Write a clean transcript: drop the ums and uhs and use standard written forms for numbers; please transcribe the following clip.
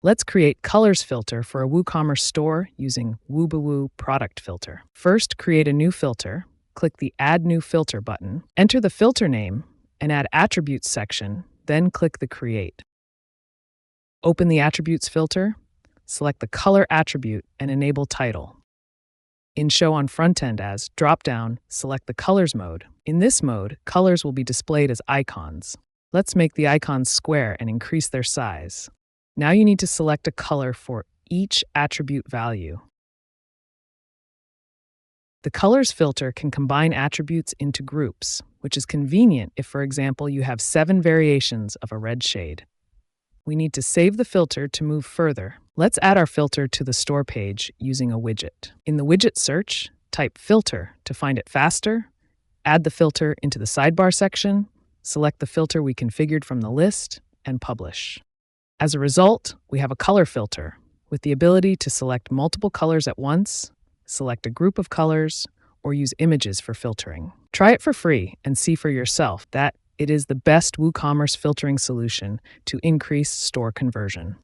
Let's create colors filter for a WooCommerce store using Woo product filter. First, create a new filter. Click the Add New Filter button. Enter the filter name and add Attributes section, then click the Create. Open the Attributes filter, select the color attribute and enable title. In Show on Frontend As dropdown, select the Colors mode. In this mode, colors will be displayed as icons. Let's make the icons square and increase their size. Now you need to select a color for each attribute value. The Colors filter can combine attributes into groups, which is convenient if, for example, you have 7 variations of a red shade. We need to save the filter to move further. Let's add our filter to the store page using a widget. In the widget search, type Filter to find it faster, add the filter into the sidebar section, select the filter we configured from the list, and publish. As a result, we have a color filter with the ability to select multiple colors at once, select a group of colors, or use images for filtering. Try it for free and see for yourself that it is the best WooCommerce filtering solution to increase store conversion.